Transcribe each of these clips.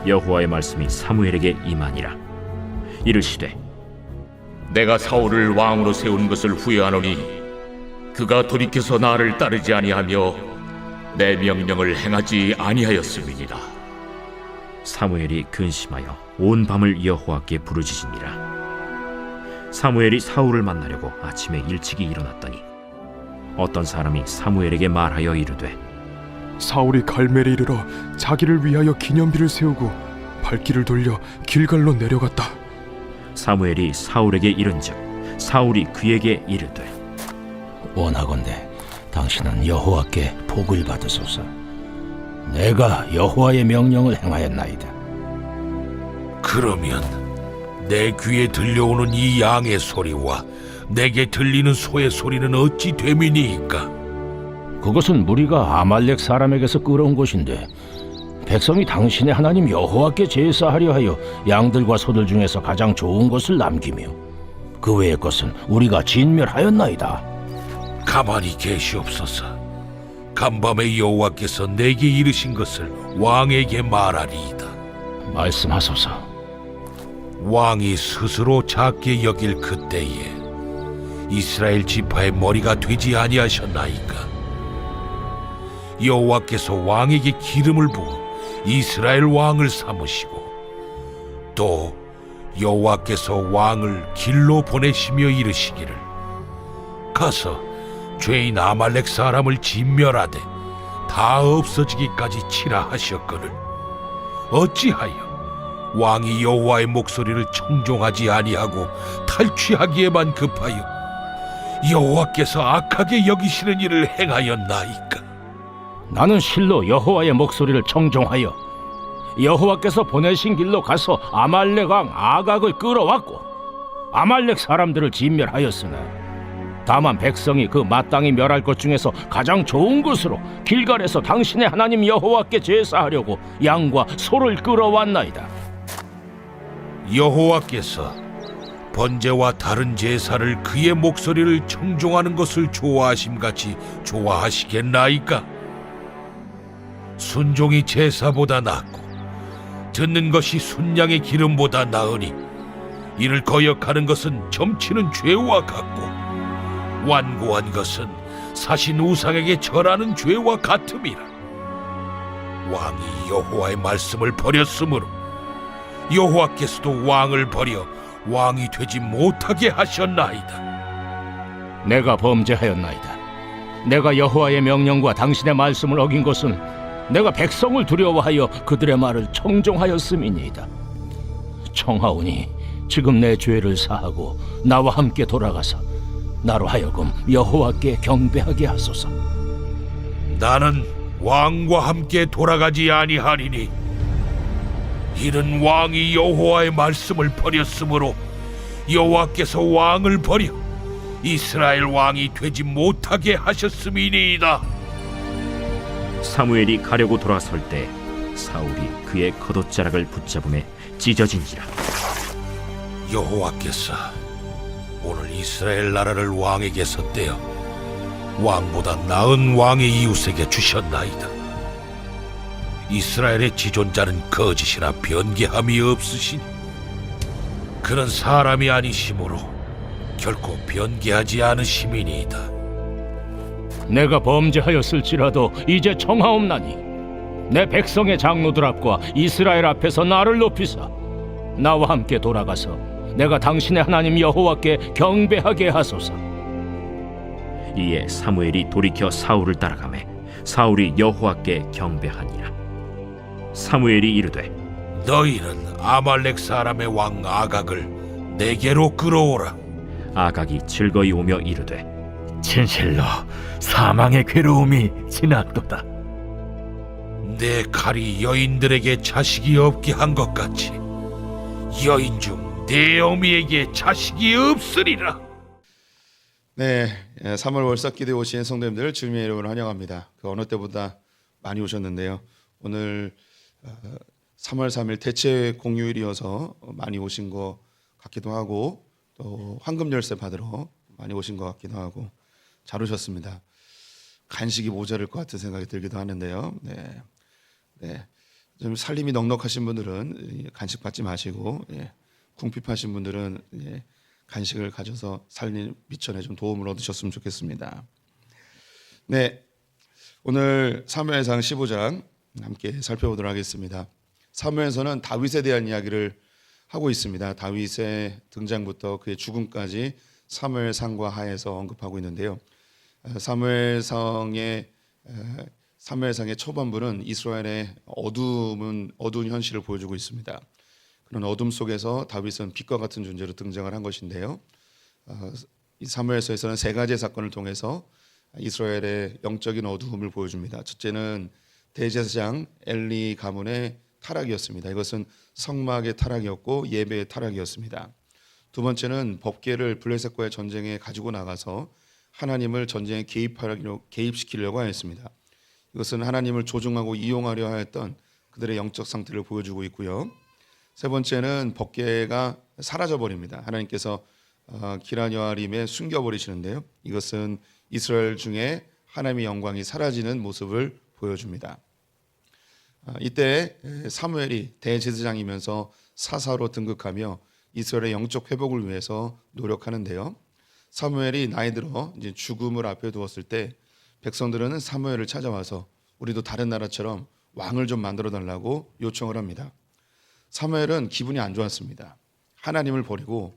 여호와의 말씀이 사무엘에게 임하니라. 이르시되 내가 사울을 왕으로 세운 것을 후회하노니 그가 돌이켜서 나를 따르지 아니하며 내 명령을 행하지 아니하였음이니라. 사무엘이 근심하여 온 밤을 여호와께 부르짖으니라. 사무엘이 사울을 만나려고 아침에 일찍이 일어났더니 어떤 사람이 사무엘에게 말하여 이르되 사울이 갈멜에 이르러 자기를 위하여 기념비를 세우고 발길을 돌려 길갈로 내려갔다. 사무엘이 사울에게 이른즉 사울이 그에게 이르되 원하건대 당신은 여호와께 복을 받으소서. 내가 여호와의 명령을 행하였나이다. 그러면 내 귀에 들려오는 이 양의 소리와 내게 들리는 소의 소리는 어찌 됨이니이까? 그것은 무리가 아말렉 사람에게서 끌어온 것인데 백성이 당신의 하나님 여호와께 제사하려 하여 양들과 소들 중에서 가장 좋은 것을 남기며 그 외의 것은 우리가 진멸하였나이다. 가만히 계시옵소서. 간밤에 여호와께서 내게 이르신 것을 왕에게 말하리이다. 말씀하소서. 왕이 스스로 작게 여길 그때에 이스라엘 지파의 머리가 되지 아니하셨나이까? 여호와께서 왕에게 기름을 부어 이스라엘 왕을 삼으시고 또 여호와께서 왕을 길로 보내시며 이르시기를 가서 죄인 아말렉 사람을 진멸하되 다 없어지기까지 치라 하셨거늘 어찌하여 왕이 여호와의 목소리를 청종하지 아니하고 탈취하기에만 급하여 여호와께서 악하게 여기시는 일을 행하였나이까? 나는 실로 여호와의 목소리를 청종하여 여호와께서 보내신 길로 가서 아말렉 왕 아각을 끌어왔고 아말렉 사람들을 진멸하였으나 다만 백성이 그 마땅히 멸할 것 중에서 가장 좋은 것으로 길갈에서 당신의 하나님 여호와께 제사하려고 양과 소를 끌어왔나이다. 여호와께서 번제와 다른 제사를 그의 목소리를 청종하는 것을 좋아하심같이 좋아하시겠나이까? 순종이 제사보다 낫고 듣는 것이 순양의 기름보다 나으니 이를 거역하는 것은 점치는 죄와 같고 완고한 것은 사신 우상에게 절하는 죄와 같음이라. 왕이 여호와의 말씀을 버렸으므로 여호와께서도 왕을 버려 왕이 되지 못하게 하셨나이다. 내가 범죄하였나이다. 내가 여호와의 명령과 당신의 말씀을 어긴 것은 내가 백성을 두려워하여 그들의 말을 청종하였음이니이다. 청하오니 지금 내 죄를 사하고 나와 함께 돌아가서 나로 하여금 여호와께 경배하게 하소서. 나는 왕과 함께 돌아가지 아니하리니 이는 왕이 여호와의 말씀을 버렸으므로 여호와께서 왕을 버려 이스라엘 왕이 되지 못하게 하셨음이니이다. 사무엘이 가려고 돌아설 때 사울이 그의 겉옷자락을 붙잡음에 찢어진지라. 여호와께서 오늘 이스라엘 나라를 왕에게서 떼어 왕보다 나은 왕의 이웃에게 주셨나이다. 이스라엘의 지존자는 거짓이나 변개함이 없으시니 그는 사람이 아니시므로 결코 변개하지 않으심이니이다. 내가 범죄하였을지라도 이제 청하옵나니 내 백성의 장로들 앞과 이스라엘 앞에서 나를 높이사 나와 함께 돌아가서 내가 당신의 하나님 여호와께 경배하게 하소서. 이에 사무엘이 돌이켜 사울을 따라가매 사울이 여호와께 경배하니라. 사무엘이 이르되 너희는 아말렉 사람의 왕 아각을 내게로 끌어오라. 아각이 즐거이 오며 이르되 진실로 사망의 괴로움이 지났도다. 내 칼이 여인들에게 자식이 없게 한 것 같이 여인 중 내 어미에게 자식이 없으리라. 네, 3월 월삭기도에 오신 성도님들 주님의 이름으로 환영합니다. 그 어느 때보다 많이 오셨는데요. 오늘 3월 3일 대체 공휴일이어서 많이 오신 것 같기도 하고 또 황금 열쇠 받으러 많이 오신 것 같기도 하고 잘 오셨습니다. 간식이 모자랄 것 같은 생각이 들기도 하는데요. 네. 좀 살림이 넉넉하신 분들은 간식 받지 마시고, 궁핍하신 분들은 간식을 가져서 살림 미천에 좀 도움을 얻으셨으면 좋겠습니다. 네, 오늘 사무엘상 15장 함께 살펴보도록 하겠습니다. 사무엘서는 다윗에 대한 이야기를 하고 있습니다. 다윗의 등장부터 그의 죽음까지 사무엘상과 하에서 언급하고 있는데요. 사무엘상의 초반부는 이스라엘의 어두운 현실을 보여주고 있습니다. 그런 어둠 속에서 다윗은 빛과 같은 존재로 등장을 한 것인데요. 이 사무엘서에서는 세 가지의 사건을 통해서 이스라엘의 영적인 어두움을 보여줍니다. 첫째는 대제사장 엘리 가문의 타락이었습니다. 이것은 성막의 타락이었고 예배의 타락이었습니다. 두 번째는 법궤를 블레셋과의 전쟁에 가지고 나가서 하나님을 전쟁에 개입시키려고 하였습니다. 이것은 하나님을 조종하고 이용하려 하였던 그들의 영적 상태를 보여주고 있고요. 세 번째는 법궤가 사라져 버립니다. 하나님께서 기란 여아림에 숨겨버리시는데요. 이것은 이스라엘 중에 하나님의 영광이 사라지는 모습을 보여줍니다. 이때 사무엘이 대제사장이면서 사사로 등극하며 이스라엘의 영적 회복을 위해서 노력하는데요. 사무엘이 나이 들어 이제 죽음을 앞에 두었을 때 백성들은 사무엘을 찾아와서 우리도 다른 나라처럼 왕을 좀 만들어 달라고 요청을 합니다. 사무엘은 기분이 안 좋았습니다. 하나님을 버리고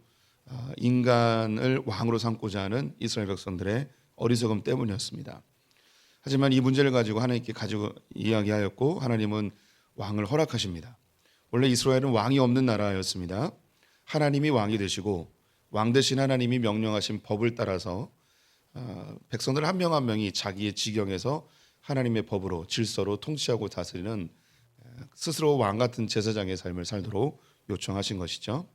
인간을 왕으로 삼고자 하는 이스라엘 백성들의 어리석음 때문이었습니다. 하지만 이 문제를 가지고 하나님께 이야기하였고 하나님은 왕을 허락하십니다. 원래 이스라엘은 왕이 없는 나라였습니다. 하나님이 왕이 되시고 왕 대신 하나님이 명령하신 법을 따라서 백성들 한 명 한 명이 자기의 지경에서 하나님의 법으로 질서로 통치하고 다스리는 스스로 왕 같은 제사장의 삶을 살도록 요청하신 것이죠.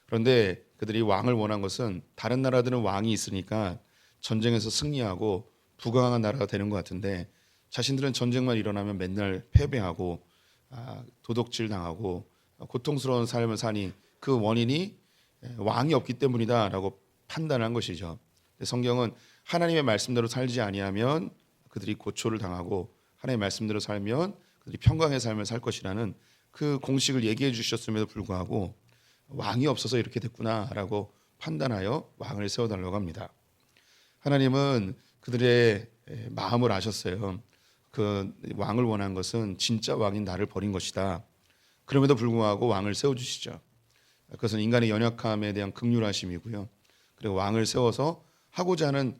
그런데 그들이 왕을 원한 것은 다른 나라들은 왕이 있으니까 전쟁에서 승리하고 부강한 나라가 되는 것 같은데 자신들은 전쟁만 일어나면 맨날 패배하고 도둑질 당하고 고통스러운 삶을 사니 그 원인이 왕이 없기 때문이다라고 판단한 것이죠. 성경은 하나님의 말씀대로 살지 아니하면 그들이 고초를 당하고 하나님의 말씀대로 살면 그들이 평강의 삶을 살 것이라는 그 공식을 얘기해 주셨음에도 불구하고 왕이 없어서 이렇게 됐구나라고 판단하여 왕을 세워달라고 합니다. 하나님은 그들의 마음을 아셨어요. 그 왕을 원한 것은 진짜 왕인 나를 버린 것이다. 그럼에도 불구하고 왕을 세워주시죠. 그것은 인간의 연약함에 대한 긍휼하심이고요. 그리고 왕을 세워서 하고자 하는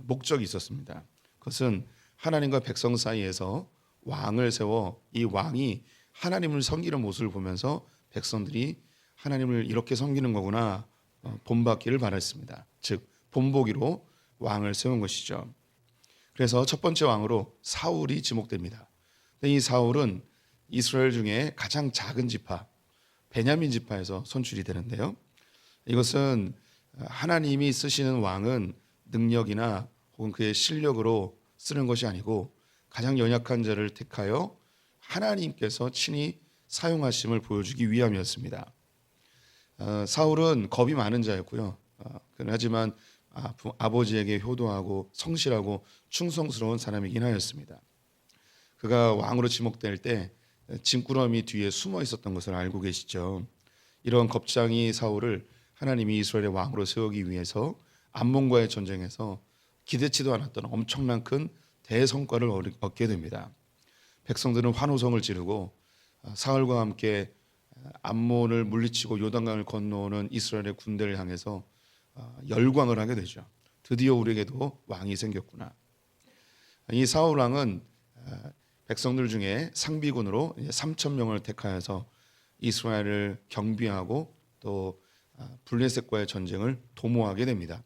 목적이 있었습니다. 그것은 하나님과 백성 사이에서 왕을 세워 이 왕이 하나님을 섬기는 모습을 보면서 백성들이 하나님을 이렇게 섬기는 거구나 본받기를 바랐습니다. 즉 본보기로 왕을 세운 것이죠. 그래서 첫 번째 왕으로 사울이 지목됩니다. 이 사울은 이스라엘 중에 가장 작은 지파 베냐민 지파에서 선출이 되는데요. 이것은 하나님이 쓰시는 왕은 능력이나 혹은 그의 실력으로 쓰는 것이 아니고 가장 연약한 자를 택하여 하나님께서 친히 사용하심을 보여주기 위함이었습니다. 사울은 겁이 많은 자였고요. 하지만 아버지에게 효도하고 성실하고 충성스러운 사람이긴 하였습니다. 그가 왕으로 지목될 때 짐꾸러미 뒤에 숨어 있었던 것을 알고 계시죠. 이런 겁쟁이 사울을 하나님이 이스라엘의 왕으로 세우기 위해서 암몬과의 전쟁에서 기대치도 않았던 엄청난 큰 대성과를 얻게 됩니다. 백성들은 환호성을 지르고 사울과 함께 암몬을 물리치고 요단강을 건너오는 이스라엘의 군대를 향해서 열광을 하게 되죠. 드디어 우리에게도 왕이 생겼구나. 이 사울 왕은 백성들 중에 상비군으로 3,000명을 택하여서 이스라엘을 경비하고 또 블레셋과의 전쟁을 도모하게 됩니다.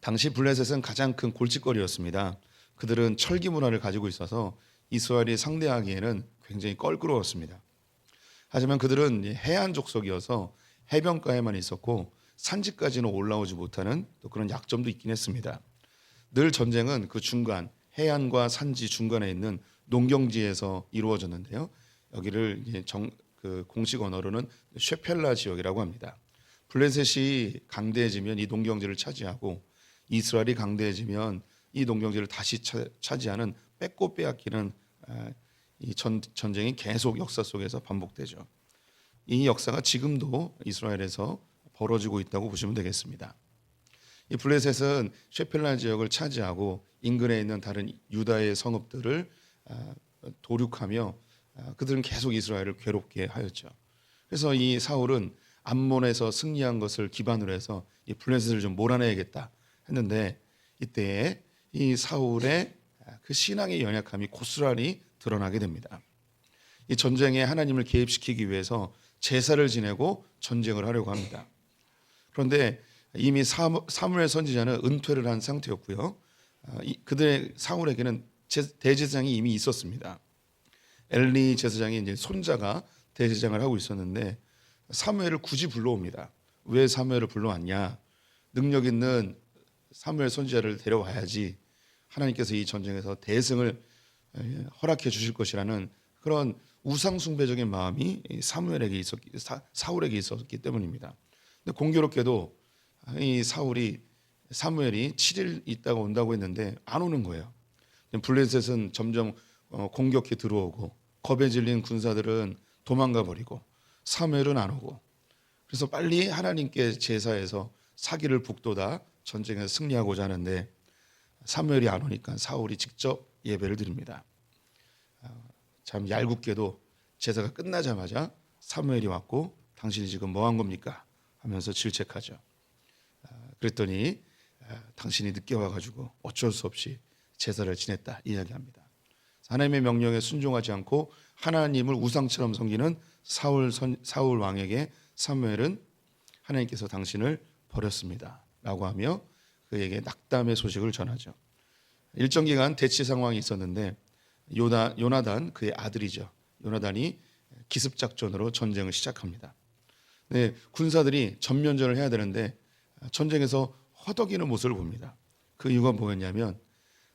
당시 블레셋은 가장 큰 골칫거리였습니다. 그들은 철기 문화를 가지고 있어서 이스라엘이 상대하기에는 굉장히 껄끄러웠습니다. 하지만 그들은 해안 족속이어서 해변가에만 있었고 산지까지는 올라오지 못하는 또 그런 약점도 있긴 했습니다. 늘 전쟁은 그 중간 해안과 산지 중간에 있는 농경지에서 이루어졌는데요. 여기를 공식 언어로는 쉐펠라 지역이라고 합니다. 블레셋이 강대해지면 이 농경지를 차지하고 이스라엘이 강대해지면 이 농경지를 다시 차지하는 뺏고 빼앗기는 이 전쟁이 계속 역사 속에서 반복되죠. 이 역사가 지금도 이스라엘에서 벌어지고 있다고 보시면 되겠습니다. 이 블레셋은 쉐펠라 지역을 차지하고 인근에 있는 다른 유다의 성읍들을 도륙하며 그들은 계속 이스라엘을 괴롭게 하였죠. 그래서 이 사울은 암몬에서 승리한 것을 기반으로 해서 이 블레셋을 좀 몰아내야겠다 했는데 이때에 이 사울의 그 신앙의 연약함이 고스란히 드러나게 됩니다. 이 전쟁에 하나님을 개입시키기 위해서 제사를 지내고 전쟁을 하려고 합니다. 그런데 이미 사무엘 선지자는 은퇴를 한 상태였고요. 그들의 사울에게는 대제사장이 이미 있었습니다. 엘리 제사장이 이제 손자가 대제사장을 하고 있었는데 사무엘을 굳이 불러옵니다. 왜 사무엘을 불러왔냐? 능력 있는 사무엘 선지자를 데려와야지 하나님께서 이 전쟁에서 대승을 허락해 주실 것이라는 그런 우상 숭배적인 마음이 사울에게 있었기 때문입니다. 근데 공교롭게도 이 사무엘이 7일 있다가 온다고 했는데 안 오는 거예요. 블레셋은 점점 공격해 들어오고 겁에 질린 군사들은 도망가 버리고 사무엘은 안 오고 그래서 빨리 하나님께 제사해서 사기를 북돋아 전쟁에서 승리하고자 하는데 사무엘이 안 오니까 사울이 직접 예배를 드립니다. 참 얄궂게도 제사가 끝나자마자 사무엘이 왔고 당신이 지금 뭐 한 겁니까? 하면서 질책하죠. 그랬더니 당신이 늦게 와가지고 어쩔 수 없이 제사를 지냈다 이야기합니다. 하나님의 명령에 순종하지 않고 하나님을 우상처럼 섬기는 사울 왕에게 사무엘은 하나님께서 당신을 버렸습니다 라고 하며 그에게 낙담의 소식을 전하죠. 일정 기간 대치 상황이 있었는데 요나단 그의 아들이죠. 요나단이 기습작전으로 전쟁을 시작합니다. 네, 군사들이 전면전을 해야 되는데 전쟁에서 허덕이는 모습을 봅니다. 그 이유가 뭐였냐면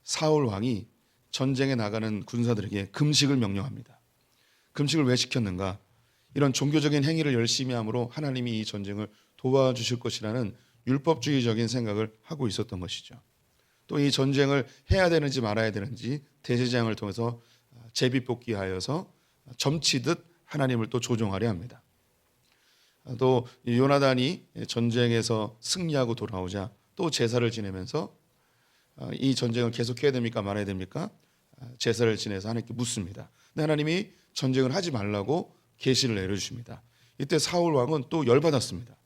사울 왕이 전쟁에 나가는 군사들에게 금식을 명령합니다. 금식을 왜 시켰는가? 이런 종교적인 행위를 열심히 함으로 하나님이 이 전쟁을 도와주실 것이라는 율법주의적인 생각을 하고 있었던 것이죠. 또 이 전쟁을 해야 되는지 말아야 되는지 대제사장을 통해서 제비뽑기하여서 점치듯 하나님을 또 조종하려 합니다. 또 요나단이 전쟁에서 승리하고 돌아오자 또 제사를 지내면서 이 전쟁을 계속해야 됩니까 말아야 됩니까? 제사를 지내서 하나님께 묻습니다. 근데 하나님이 전쟁을 하지 말라고 계시를 내려주십니다. 이때 사울 왕은 또 열받았습니다.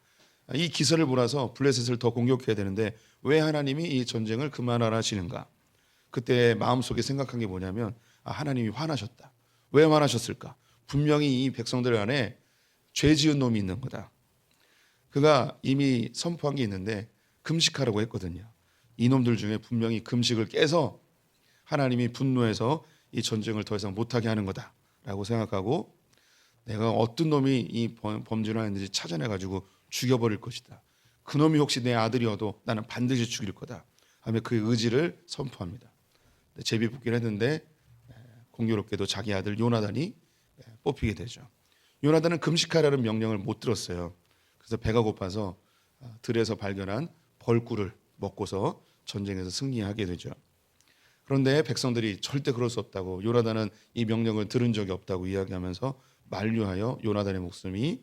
이 기세를 몰아서 블레셋을 더 공격해야 되는데 왜 하나님이 이 전쟁을 그만하라 하시는가? 그때 마음속에 생각한 게 뭐냐면 하나님이 화나셨다. 왜 화나셨을까? 분명히 이 백성들 안에 죄 지은 놈이 있는 거다. 그가 이미 선포한 게 있는데 금식하라고 했거든요. 이놈들 중에 분명히 금식을 깨서 하나님이 분노해서 이 전쟁을 더 이상 못하게 하는 거다라고 생각하고 내가 어떤 놈이 이 범죄를 했는지 찾아내가지고 죽여버릴 것이다. 그 놈이 혹시 내 아들이어도 나는 반드시 죽일 거다 하며 그의 의지를 선포합니다. 제비뽑기를 했는데 공교롭게도 자기 아들 요나단이 뽑히게 되죠. 요나단은 금식하라는 명령을 못 들었어요. 그래서 배가 고파서 들에서 발견한 벌꿀을 먹고서 전쟁에서 승리하게 되죠. 그런데 백성들이 절대 그럴 수 없다고 요나단은 이 명령을 들은 적이 없다고 이야기하면서 만류하여 요나단의 목숨이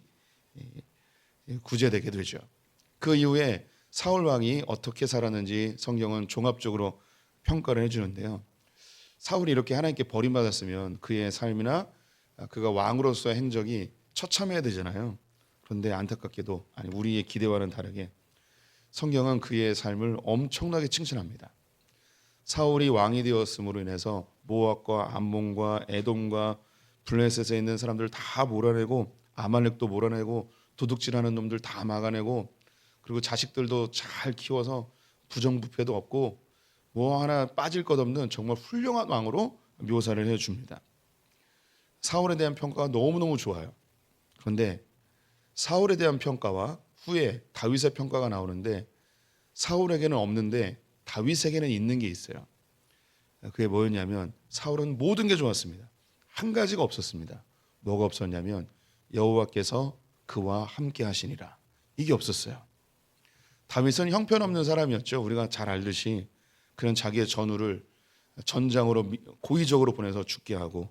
구제되게 되죠. 그 이후에 사울 왕이 어떻게 살았는지 성경은 종합적으로 평가를 해주는데요. 사울이 이렇게 하나님께 버림받았으면 그의 삶이나 그가 왕으로서의 행적이 처참해야 되잖아요. 그런데 안타깝게도 우리의 기대와는 다르게 성경은 그의 삶을 엄청나게 칭찬합니다. 사울이 왕이 되었음으로 인해서 모압과 암몬과 에돔과 블레셋에 있는 사람들 다 몰아내고 아말렉도 몰아내고 도둑질하는 놈들 다 막아내고 그리고 자식들도 잘 키워서 부정부패도 없고 뭐 하나 빠질 것 없는 정말 훌륭한 왕으로 묘사를 해줍니다. 사울에 대한 평가가 너무너무 좋아요. 그런데 사울에 대한 평가와 후에 다윗의 평가가 나오는데 사울에게는 없는데 다윗에게는 있는 게 있어요. 그게 뭐였냐면 사울은 모든 게 좋았습니다. 한 가지가 없었습니다. 뭐가 없었냐면 여호와께서 그와 함께 하시니라. 이게 없었어요. 다윗은 형편없는 사람이었죠. 우리가 잘 알듯이 그는 자기의 전우를 전장으로 고의적으로 보내서 죽게 하고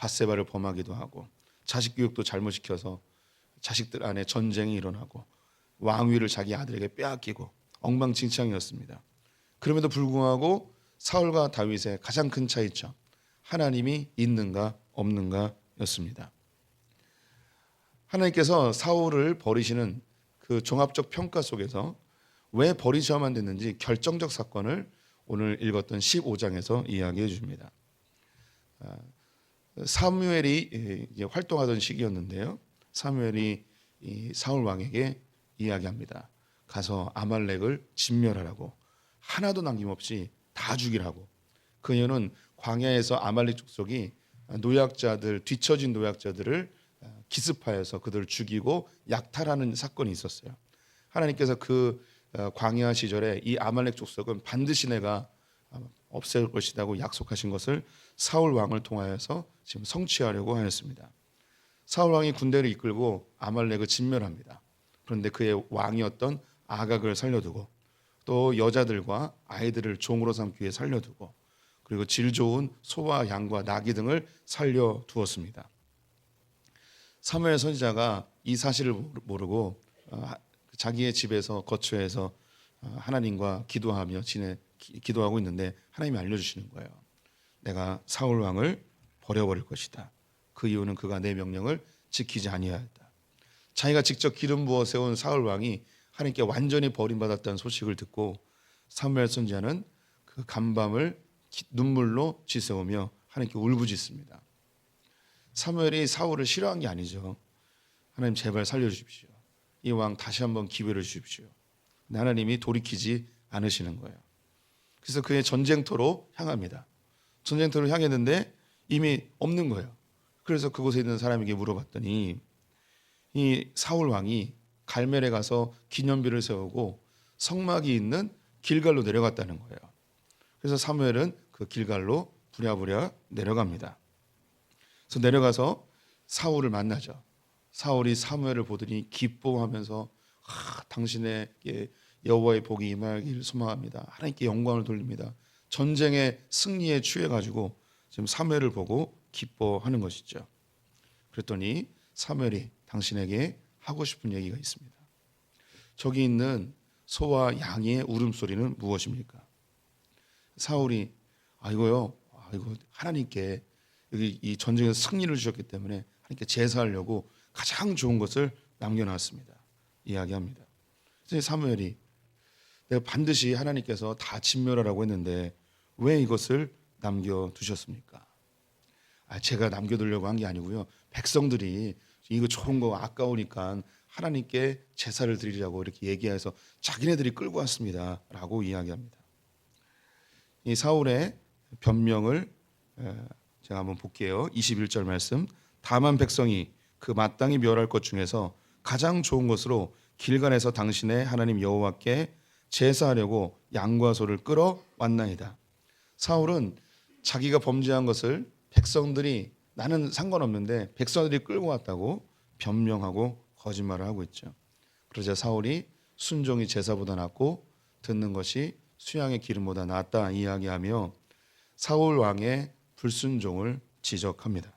밧세바를 범하기도 하고 자식 교육도 잘못시켜서 자식들 안에 전쟁이 일어나고 왕위를 자기 아들에게 빼앗기고 엉망진창이었습니다. 그럼에도 불구하고 사울과 다윗의 가장 큰 차이점, 하나님이 있는가 없는가였습니다. 하나님께서 사울을 버리시는 그 종합적 평가 속에서 왜 버리셔야만 됐는지 결정적 사건을 오늘 읽었던 15장에서 이야기해 줍니다. 사무엘이 이제 활동하던 시기였는데요. 사무엘이 이 사울 왕에게 이야기합니다. 가서 아말렉을 진멸하라고, 하나도 남김없이 다 죽이라고. 그 이유는 광야에서 아말렉 족속이 노약자들, 뒤처진 노약자들을 기습하여서 그들을 죽이고 약탈하는 사건이 있었어요. 하나님께서 그 광야 시절에 이 아말렉 족속은 반드시 내가 없앨 것이라고 약속하신 것을 사울 왕을 통하여서 지금 성취하려고 하였습니다. 사울 왕이 군대를 이끌고 아말렉을 진멸합니다. 그런데 그의 왕이었던 아각을 살려두고 또 여자들과 아이들을 종으로 삼기 위해 살려두고 그리고 질 좋은 소와 양과 나귀 등을 살려두었습니다. 사무엘 선지자가 이 사실을 모르고 자기의 집에서 거처에서 하나님과 기도하며 기도하고 있는데 하나님이 알려주시는 거예요. 내가 사울 왕을 버려버릴 것이다. 그 이유는 그가 내 명령을 지키지 아니하였다. 자기가 직접 기름 부어 세운 사울 왕이 하나님께 완전히 버림받았다는 소식을 듣고 사무엘 선지자는 그 간밤을 눈물로 지새우며 하나님께 울부짖습니다. 사무엘이 사울을 싫어한 게 아니죠. 하나님 제발 살려주십시오. 이 왕 다시 한번 기회를 주십시오. 근데 하나님이 돌이키지 않으시는 거예요. 그래서 그의 전쟁터로 향합니다. 전쟁터로 향했는데 이미 없는 거예요. 그래서 그곳에 있는 사람에게 물어봤더니 이 사울 왕이 갈멜에 가서 기념비를 세우고 성막이 있는 길갈로 내려갔다는 거예요. 그래서 사무엘은 그 길갈로 부랴부랴 내려갑니다. 그래서 내려가서 사울을 만나죠. 사울이 사무엘을 보더니 기뻐하면서 당신에게 여호와의 복이 임하기를 소망합니다. 하나님께 영광을 돌립니다. 전쟁의 승리에 취해가지고 지금 사무엘을 보고 기뻐하는 것이죠. 그랬더니 사무엘이 당신에게 하고 싶은 얘기가 있습니다. 저기 있는 소와 양의 울음소리는 무엇입니까? 사울이 이거 하나님께 여기 이 전쟁에서 승리를 주셨기 때문에 하나님께 제사하려고 가장 좋은 것을 남겨놨습니다. 이야기합니다. 그래서 사무엘이 내가 반드시 하나님께서 다 진멸하라고 했는데 왜 이것을 남겨두셨습니까? 제가 남겨두려고 한 게 아니고요. 백성들이 이거 좋은 거 아까우니까 하나님께 제사를 드리려고 이렇게 얘기해서 자기네들이 끌고 왔습니다. 라고 이야기합니다. 이 사울의 변명을 제가 한번 볼게요. 21절 말씀. 다만 백성이 그 마땅히 멸할 것 중에서 가장 좋은 것으로 길갈에서 당신의 하나님 여호와께 제사하려고 양과 소를 끌어왔나이다. 사울은 자기가 범죄한 것을 백성들이 나는 상관없는데 백성들이 끌고 왔다고 변명하고 거짓말을 하고 있죠. 그러자 사울이 순종이 제사보다 낫고 듣는 것이 수양의 기름보다 낫다 이야기하며 사울 왕의 불순종을 지적합니다.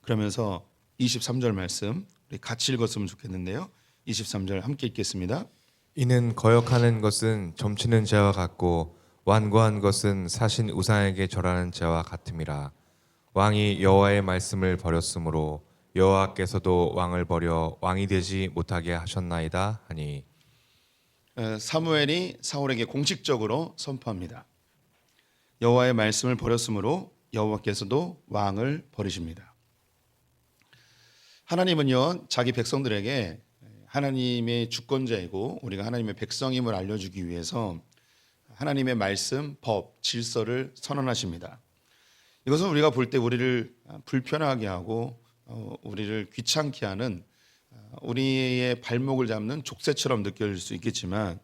그러면서 23절 말씀 우리 같이 읽었으면 좋겠는데요. 23절 함께 읽겠습니다. 이는 거역하는 것은 점치는 죄와 같고 완고한 것은 사신 우상에게 절하는 죄와 같음이라. 왕이 여호와의 말씀을 버렸으므로 여호와께서도 왕을 버려 왕이 되지 못하게 하셨나이다 하니. 사무엘이 사울에게 공식적으로 선포합니다. 여호와의 말씀을 버렸으므로 여호와께서도 왕을 버리십니다. 하나님은요 자기 백성들에게 하나님의 주권자이고 우리가 하나님의 백성임을 알려주기 위해서 하나님의 말씀, 법, 질서를 선언하십니다. 이것은 우리가 볼 때 우리를 불편하게 하고 우리를 귀찮게 하는 우리의 발목을 잡는 족쇄처럼 느껴질 수 있겠지만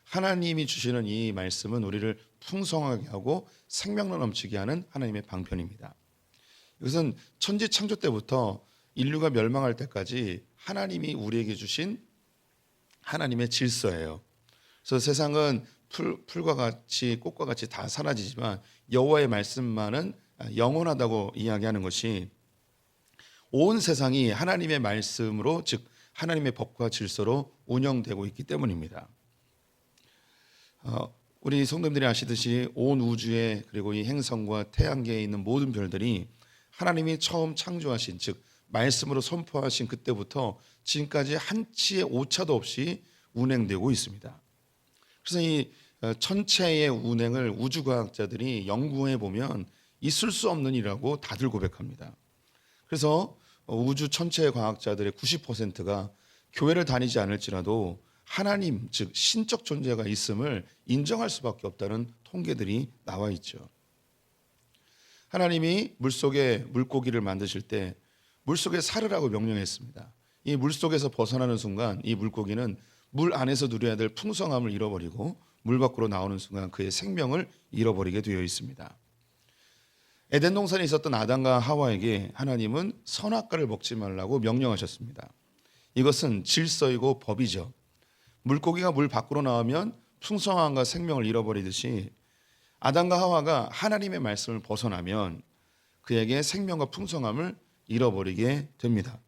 하나님이 주시는 이 말씀은 우리를 풍성하게 하고 생명력 넘치게 하는 하나님의 방편입니다. 이것은 천지 창조 때부터 인류가 멸망할 때까지 하나님이 우리에게 주신 하나님의 질서예요. 그래서 세상은 풀과 같이 꽃과 같이 다 사라지지만 여호와의 말씀만은 영원하다고 이야기하는 것이 온 세상이 하나님의 말씀으로, 즉 하나님의 법과 질서로 운영되고 있기 때문입니다. 우리 성도님들이 아시듯이 온 우주에, 그리고 이 행성과 태양계에 있는 모든 별들이 하나님이 처음 창조하신, 즉 말씀으로 선포하신 그때부터 지금까지 한치의 오차도 없이 운행되고 있습니다. 그래서 이 천체의 운행을 우주과학자들이 연구해 보면 있을 수 없는 일이라고 다들 고백합니다. 그래서 우주 천체 과학자들의 90%가 교회를 다니지 않을지라도 하나님, 즉 신적 존재가 있음을 인정할 수밖에 없다는 통계들이 나와 있죠. 하나님이 물속에 물고기를 만드실 때 물속에 살으라고 명령했습니다. 이 물속에서 벗어나는 순간 이 물고기는 물 안에서 누려야 될 풍성함을 잃어버리고 물 밖으로 나오는 순간 그의 생명을 잃어버리게 되어 있습니다. 에덴 동산에 있었던 아담과 하와에게 하나님은 선악과를 먹지 말라고 명령하셨습니다. 이것은 질서이고 법이죠. 물고기가 물 밖으로 나오면 풍성함과 생명을 잃어버리듯이 아담과 하와가 하나님의 말씀을 벗어나면 그에게 생명과 풍성함을 잃어버리게 됩니다.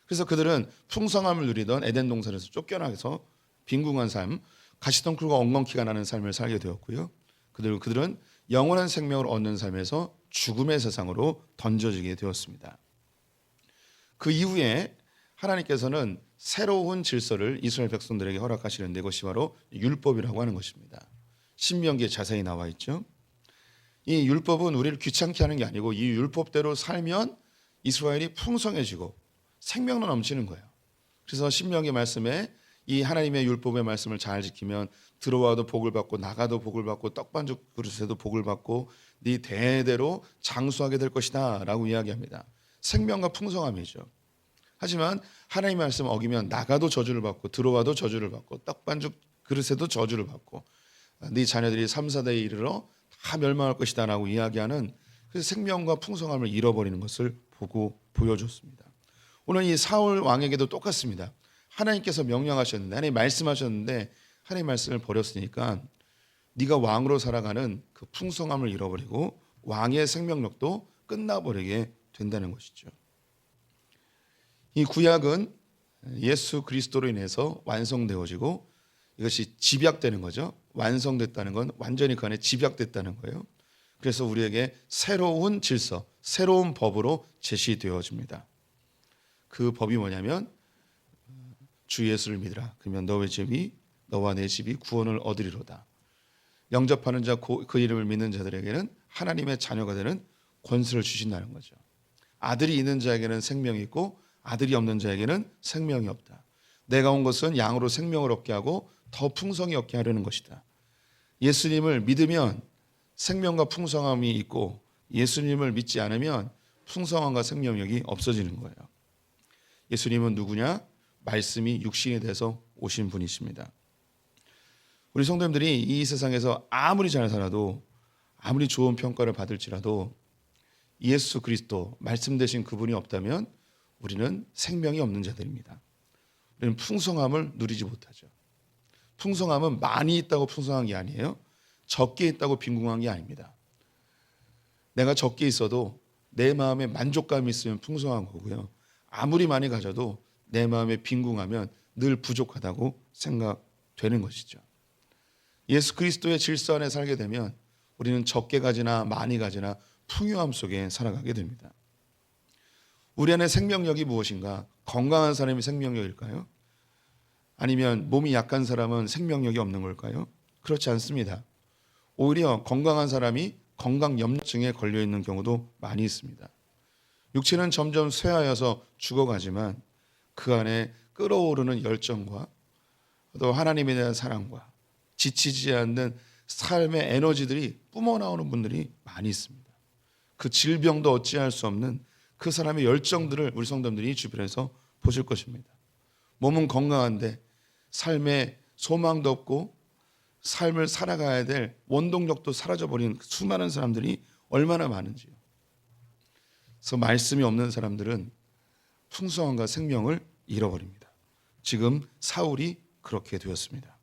그래서 그들은 풍성함을 누리던 에덴 동산에서 쫓겨나서 빈궁한 삶, 가시덩굴과 엉겅퀴가 나는 삶을 살게 되었고요. 그들은 영원한 생명을 얻는 삶에서 죽음의 세상으로 던져지게 되었습니다. 그 이후에 하나님께서는 새로운 질서를 이스라엘 백성들에게 허락하시는데 이것이 바로 율법이라고 하는 것입니다. 신명기에 자세히 나와 있죠. 이 율법은 우리를 귀찮게 하는 게 아니고 이 율법대로 살면 이스라엘이 풍성해지고 생명로 넘치는 거예요. 그래서 신명기 말씀에 이 하나님의 율법의 말씀을 잘 지키면 들어와도 복을 받고 나가도 복을 받고 떡반죽 그릇에도 복을 받고 네 대대로 장수하게 될 것이다 라고 이야기합니다. 생명과 풍성함이죠. 하지만 하나님의 말씀을 어기면 나가도 저주를 받고 들어와도 저주를 받고 떡반죽 그릇에도 저주를 받고 네 자녀들이 3, 4대에 이르러 다 멸망할 것이다 라고 이야기하는 그 생명과 풍성함을 잃어버리는 것을 보고 보여줬습니다. 오늘 이 사울 왕에게도 똑같습니다. 하나님께서 명령하셨는데 하나님 말씀하셨는데 하나님 말씀을 버렸으니까 네가 왕으로 살아가는 그 풍성함을 잃어버리고 왕의 생명력도 끝나버리게 된다는 것이죠. 이 구약은 예수 그리스도로 인해서 완성되어지고 이것이 집약되는 거죠. 완성됐다는 건 완전히 그 안에 집약됐다는 거예요. 그래서 우리에게 새로운 질서, 새로운 법으로 제시되어집니다. 그 법이 뭐냐면 주 예수를 믿으라. 그러면 너의 집이 너와 내 집이 구원을 얻으리로다. 영접하는 자, 그 이름을 믿는 자들에게는 하나님의 자녀가 되는 권세를 주신다는 거죠. 아들이 있는 자에게는 생명이 있고 아들이 없는 자에게는 생명이 없다. 내가 온 것은 양으로 생명을 얻게 하고 더 풍성히 얻게 하려는 것이다. 예수님을 믿으면 생명과 풍성함이 있고 예수님을 믿지 않으면 풍성함과 생명력이 없어지는 거예요. 예수님은 누구냐? 말씀이 육신이 돼서 오신 분이십니다. 우리 성도님들이 이 세상에서 아무리 잘 살아도 아무리 좋은 평가를 받을지라도 예수 그리스도 말씀 되신 그분이 없다면 우리는 생명이 없는 자들입니다. 우리는 풍성함을 누리지 못하죠. 풍성함은 많이 있다고 풍성한 게 아니에요. 적게 있다고 빈궁한 게 아닙니다. 내가 적게 있어도 내 마음에 만족감이 있으면 풍성한 거고요. 아무리 많이 가져도 내 마음에 빈궁하면 늘 부족하다고 생각되는 것이죠. 예수 그리스도의 질서 안에 살게 되면 우리는 적게 가지나 많이 가지나 풍요함 속에 살아가게 됩니다. 우리 안에 생명력이 무엇인가? 건강한 사람이 생명력일까요? 아니면 몸이 약한 사람은 생명력이 없는 걸까요? 그렇지 않습니다. 오히려 건강한 사람이 건강염려증에 걸려 있는 경우도 많이 있습니다. 육체는 점점 쇠하여서 죽어가지만 그 안에 끓어오르는 열정과 또 하나님에 대한 사랑과 지치지 않는 삶의 에너지들이 뿜어나오는 분들이 많이 있습니다. 그 질병도 어찌할 수 없는 그 사람의 열정들을 우리 성도님들이 주변에서 보실 것입니다. 몸은 건강한데 삶에 소망도 없고 삶을 살아가야 될 원동력도 사라져버린 수많은 사람들이 얼마나 많은지요. 그래서 말씀이 없는 사람들은 풍성함과 생명을 잃어버립니다. 지금 사울이 그렇게 되었습니다.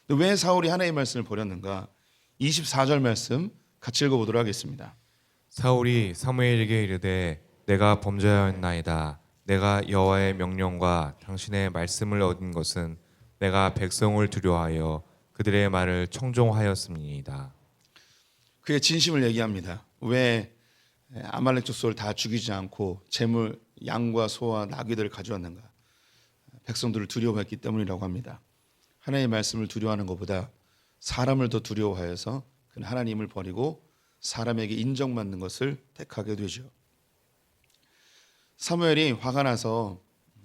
왜 사울이 하나님의 말씀을 버렸는가? 24절 말씀 같이 읽어보도록 하겠습니다. 사울이 사무엘에게 이르되 내가 범죄하였나이다. 내가 여호와의 명령과 당신의 말씀을 얻은 것은 내가 백성을 두려워하여 그들의 말을 청종하였음이니이다. 그의 진심을 얘기합니다. 왜 아말렉 족속을 다 죽이지 않고 재물 양과 소와 나귀들을 가져왔는가? 백성들을 두려워했기 때문이라고 합니다. 하나님의 말씀을 두려워하는 것보다 사람을 더 두려워하여서 그는 하나님을 버리고 사람에게 인정받는 것을 택하게 되죠. 사무엘이 화가 나서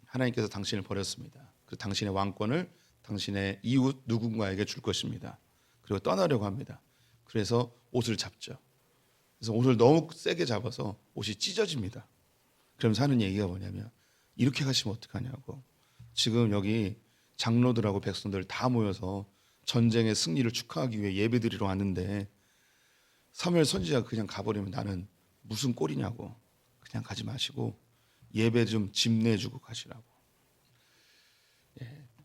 하나님께서 당신을 버렸습니다. 그 당신의 왕권을 당신의 이웃 누군가에게 줄 것입니다. 그리고 떠나려고 합니다. 그래서 옷을 잡죠. 그래서 옷을 너무 세게 잡아서 옷이 찢어집니다. 그러면서 하는 얘기가 뭐냐면 이렇게 가시면 어떡하냐고. 지금 여기 장로들하고 백성들 다 모여서 전쟁의 승리를 축하하기 위해 예배드리러 왔는데 사무엘 선지자가 그냥 가버리면 나는 무슨 꼴이냐고. 그냥 가지 마시고 예배 좀 집내주고 가시라고.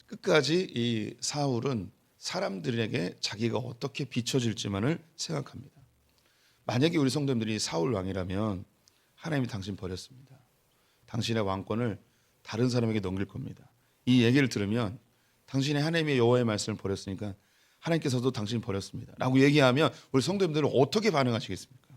끝까지 이 사울은 사람들에게 자기가 어떻게 비춰질지만을 생각합니다. 만약에 우리 성도님들이 사울 왕이라면 하나님이 당신 버렸습니다. 당신의 왕권을 다른 사람에게 넘길 겁니다. 이 얘기를 들으면 당신의 하나님의 여호와의 말씀을 버렸으니까 하나님께서도 당신을 버렸습니다 라고 얘기하면 우리 성도님들은 어떻게 반응하시겠습니까?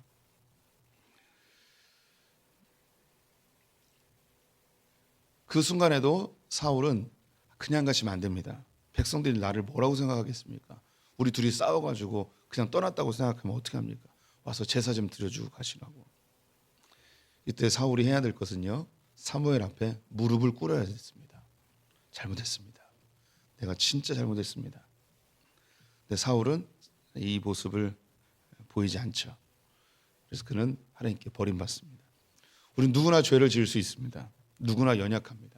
그 순간에도 사울은 그냥 가시면 안 됩니다. 백성들이 나를 뭐라고 생각하겠습니까? 우리 둘이 싸워가지고 그냥 떠났다고 생각하면 어떻게 합니까? 와서 제사 좀 드려주고 가시라고. 이때 사울이 해야 될 것은요, 사무엘 앞에 무릎을 꿇어야 됐습니다. 잘못했습니다. 내가 진짜 잘못했습니다. 근데 사울은 이 모습을 보이지 않죠. 그래서 그는 하나님께 버림받습니다. 우리는 누구나 죄를 지을 수 있습니다. 누구나 연약합니다.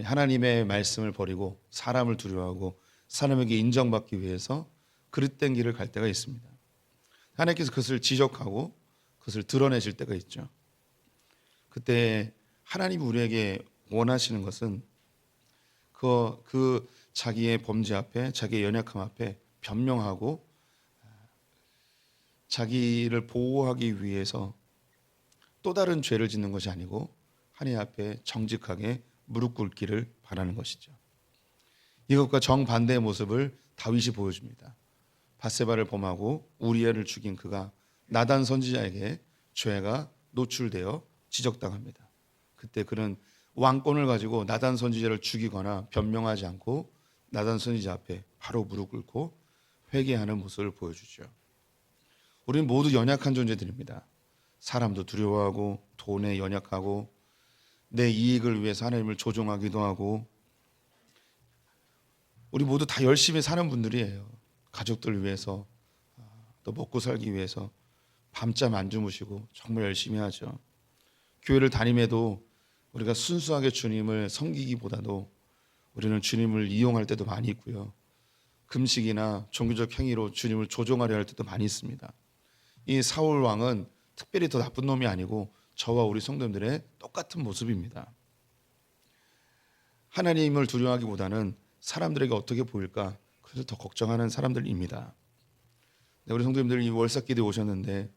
하나님의 말씀을 버리고 사람을 두려워하고 사람에게 인정받기 위해서 그릇된 길을 갈 때가 있습니다. 하나님께서 그것을 지적하고 그것을 드러내실 때가 있죠. 그때 하나님이 우리에게 원하시는 것은 그 자기의 범죄 앞에, 자기의 연약함 앞에 변명하고 자기를 보호하기 위해서 또 다른 죄를 짓는 것이 아니고 하나님 앞에 정직하게 무릎 꿇기를 바라는 것이죠. 이것과 정반대의 모습을 다윗이 보여줍니다. 밧세바를 범하고 우리엘을 죽인 그가 나단 선지자에게 죄가 노출되어 지적당합니다. 그때 그는 왕권을 가지고 나단 선지자를 죽이거나 변명하지 않고 나단 선지자 앞에 바로 무릎 꿇고 회개하는 모습을 보여주죠. 우리는 모두 연약한 존재들입니다. 사람도 두려워하고 돈에 연약하고 내 이익을 위해서 하나님을 조종하기도 하고 우리 모두 다 열심히 사는 분들이에요. 가족들 위해서 또 먹고 살기 위해서 밤잠 안 주무시고 정말 열심히 하죠. 교회를 다님에도 우리가 순수하게 주님을 섬기기보다도 우리는 주님을 이용할 때도 많이 있고요. 금식이나 종교적 행위로 주님을 조종하려 할 때도 많이 있습니다. 이 사울 왕은 특별히 더 나쁜 놈이 아니고 저와 우리 성도님들의 똑같은 모습입니다. 하나님을 두려워하기보다는 사람들에게 어떻게 보일까 그래서 더 걱정하는 사람들입니다. 우리 성도님들 이 월삭기도에 오셨는데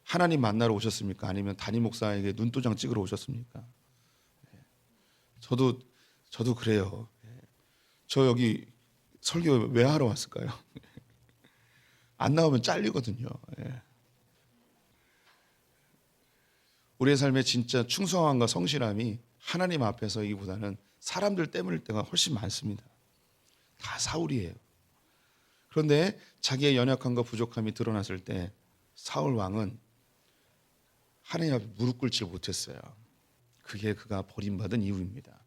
하나님 만나러 오셨습니까? 아니면 담임 목사에게 눈도장 찍으러 오셨습니까? 저도 그래요. 저 여기 설교 왜 하러 왔을까요? 안 나오면 잘리거든요. 우리의 삶에 진짜 충성함과 성실함이 하나님 앞에서이기보다는 사람들 때문일 때가 훨씬 많습니다. 다 사울이에요. 그런데 자기의 연약함과 부족함이 드러났을 때 사울 왕은 하나님 앞에 무릎 꿇지 못했어요. 그게 그가 버림받은 이유입니다.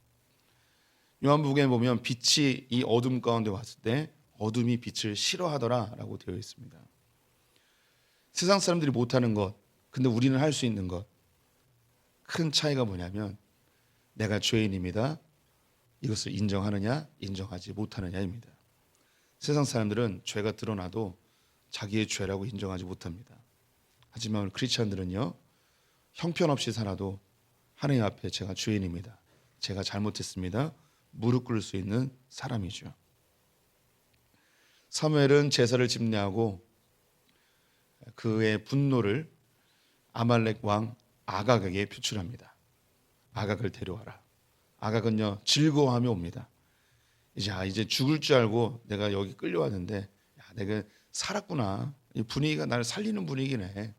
요한복음에 보면 빛이 이 어둠 가운데 왔을 때 어둠이 빛을 싫어하더라라고 되어 있습니다. 세상 사람들이 못하는 것, 근데 우리는 할 수 있는 것. 큰 차이가 뭐냐면 내가 죄인입니다. 이것을 인정하느냐 인정하지 못하느냐입니다. 세상 사람들은 죄가 드러나도 자기의 죄라고 인정하지 못합니다. 하지만 우리 크리스찬들은요, 형편없이 살아도 하나님 앞에 제가 죄인입니다. 제가 잘못했습니다. 무릎 꿇을 수 있는 사람이죠. 사무엘은 제사를 집례하고 그의 분노를 아말렉 왕 아각에게 표출합니다. 아각을 데려와라. 아각은요 즐거워하며 옵니다. 이제 죽을 줄 알고 내가 여기 끌려왔는데 야, 내가 살았구나. 이 분위기가 나를 살리는 분위기네.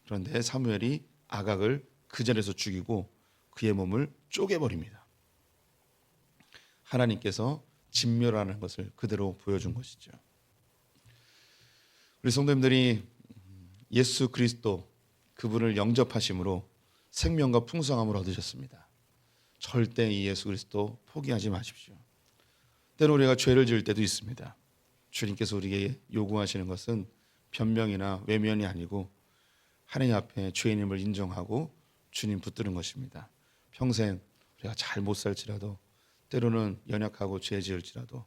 그런데 사무엘이 아각을 그 자리에서 죽이고 그의 몸을 쪼개버립니다. 하나님께서 진멸하는 것을 그대로 보여준 것이죠. 우리 성도님들이 예수 그리스도 그분을 영접하심으로 생명과 풍성함을 얻으셨습니다. 절대 이 예수 그리스도 포기하지 마십시오. 때로 우리가 죄를 지을 때도 있습니다. 주님께서 우리에게 요구하시는 것은 변명이나 외면이 아니고 하나님 앞에 죄인임을 인정하고 주님 붙드는 것입니다. 평생 우리가 잘 못 살지라도 때로는 연약하고 죄 지을지라도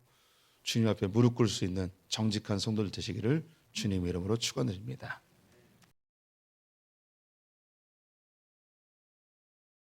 주님 앞에 무릎 꿇을 수 있는 정직한 성도들 되시기를 주님의 이름으로 축원드립니다.